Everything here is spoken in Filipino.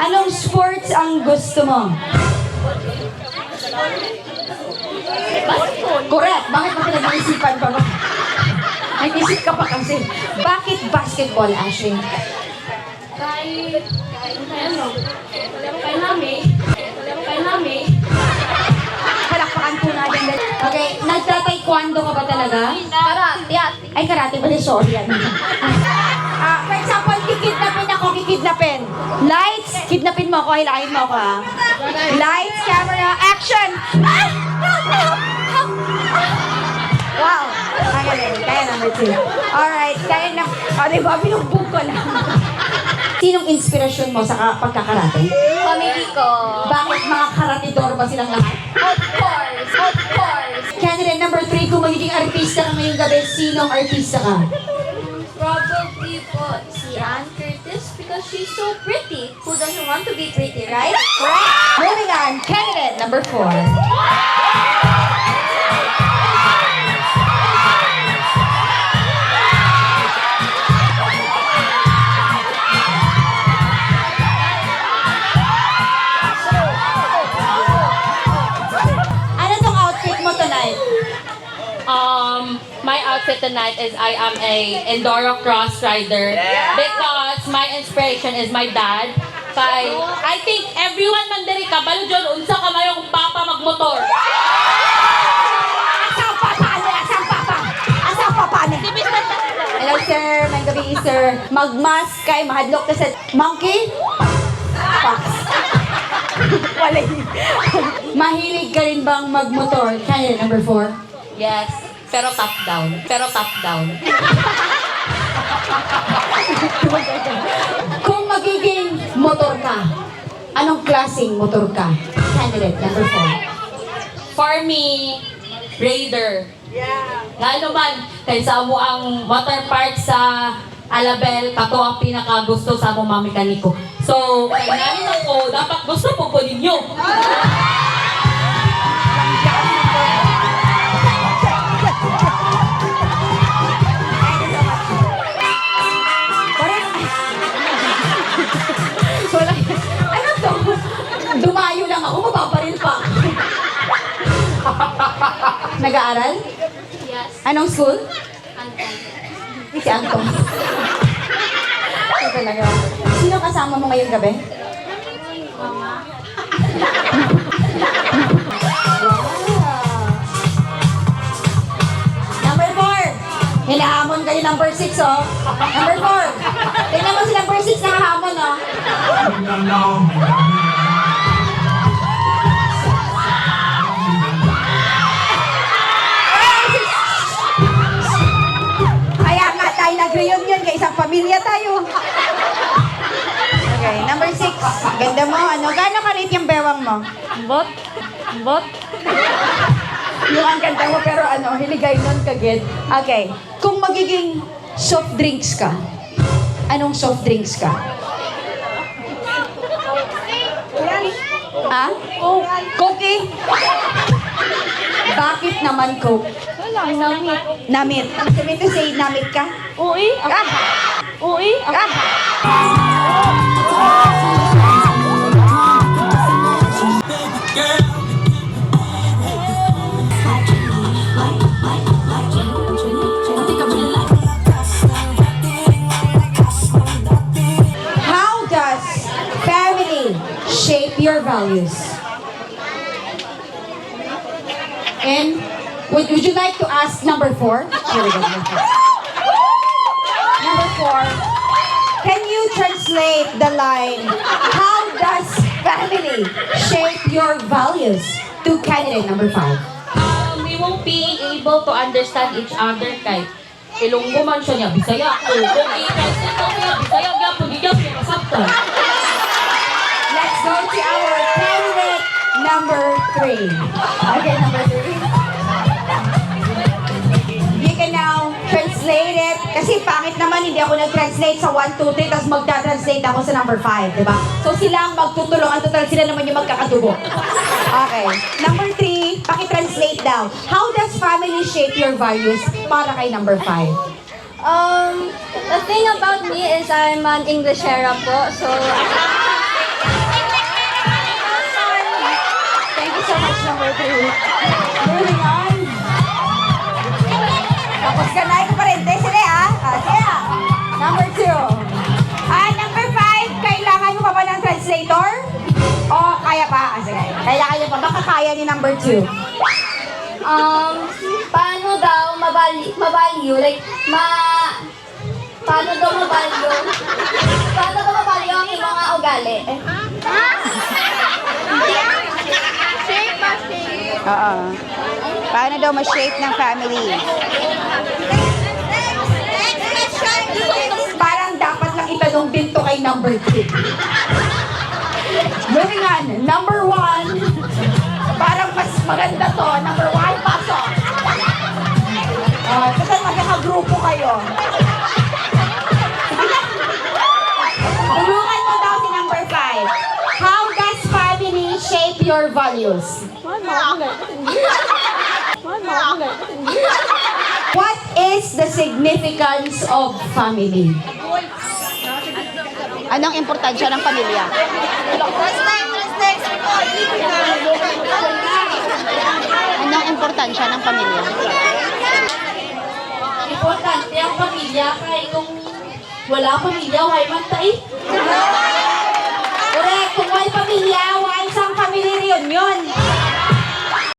Anong sports ang gusto mo? Correct. Bakit mo pinag-iisipan pa ba? Nag-isip ka pa kasi. Bakit basketball, Ashley? Kay Nami. Palakpakan po natin. Okay, nagta-taekwondo ka ba talaga? Karate. Ay, karate ba? Sorry. For example, kikidnapin. Lights, kidnapin mo ako, hilahin mo ako ha. Lights, camera, action! Wow! Ang galing. Kaya number 2. Alright, kaya na. O, diba? Binugbog ko lang. Sinong inspirasyon mo sa pagkakarate? Family ko. Bakit mga karatidor ba silang lahat? Of course. Candidate number 3, kung magiging artista ka ngayong gabi, sinong artista ka? Probably po si Ann Curtis because she's so pretty. Who doesn't want to be pretty, right? Moving on, candidate number 4. Ano tong outfit mo tonight? My outfit tonight is I am a Enduro cross rider because my inspiration is my dad. I think everyone man diri kabalo John unsa ka mayong papa magmotor. Asang papa ni? Hello sir, may gabi sir. Magmask kay mahadlok ka sa monkey? Fox. Wala yun. Mahilig ka rin bang magmotor? Kaya number 4. Yes, pero top down. Kung magiging motor ka, anong klaseng motor ka? Candidate number 4. For me, Raider. Lalo man, kaysa mo ang motor parts sa Alabel, kato ang pinakagusto sa among mga mekaniko. So, kaya namin ako, dapat gusto po ninyo. Wala. Ano to? Dumayo lang ako, mapaparil pa. Nag-aaral? Yes. Anong school? Anton. Si Anton. Ito talaga. Sino kasama mo ngayong gabi? Mama. Number 4. Hinahamon kayo number 6, oh. Number 4. Tingnan mo si number 6 nakahamon, oh. Kaya nga tayo nag-reunion kay isang pamilya tayo. Okay, number 6. Ganda mo, ano? Gano'ng ka-rate yung bewang mo? Bot? Yung ang ganda mo, pero ano, hiligay nun kagid. Okay, kung magiging soft drinks ka, anong soft drinks ka? Ah? Coke? Bakit naman Coke? Namit. You mean to say namit ka? Uy, How does family shape your values? And would you like to ask number 4? Here we go. Number 4. Can you translate the line, how does family shape your values, to candidate number 5? we won't be able to understand each other kay Ilonggo man siya niya, Bisaya ko. Kung i-translate ko niya, Bisaya niya, kung di niya, pinasabta. Let's go to our candidate number 3. Okay, number 3. You can now translate it. Kasi pangit naman, hindi ako nag-translate sa 1, 2, 3, tapos magta-translate ako sa number 5, di ba? So sila ang magtutulungan, total sila naman yung magkakatubo. Okay. Number 3, paki-translate daw. How does family shape your values para kay number 5? The thing about me is I'm an Englishera po, so Kaya pa, baka kaya ni number 2. Paano daw mabalyo, like, paano daw mabalyo ang iyong mga ugali? Oo. Paano daw ma-shape ng family? Parang dapat lang itanong din to kay number 2. Moving on, number 1. Parang mas maganda to. Number 1, pasok. Kasi magkakagrupo kayo. Tulungan mo daw si number 5. How does family shape your values? What is the significance of family? Anong importansya ng pamilya? Anong importansya ng pamilya? Importante ang pamilya kaya kung wala pamilya, why man tayo? Correct. Kung may pamilya,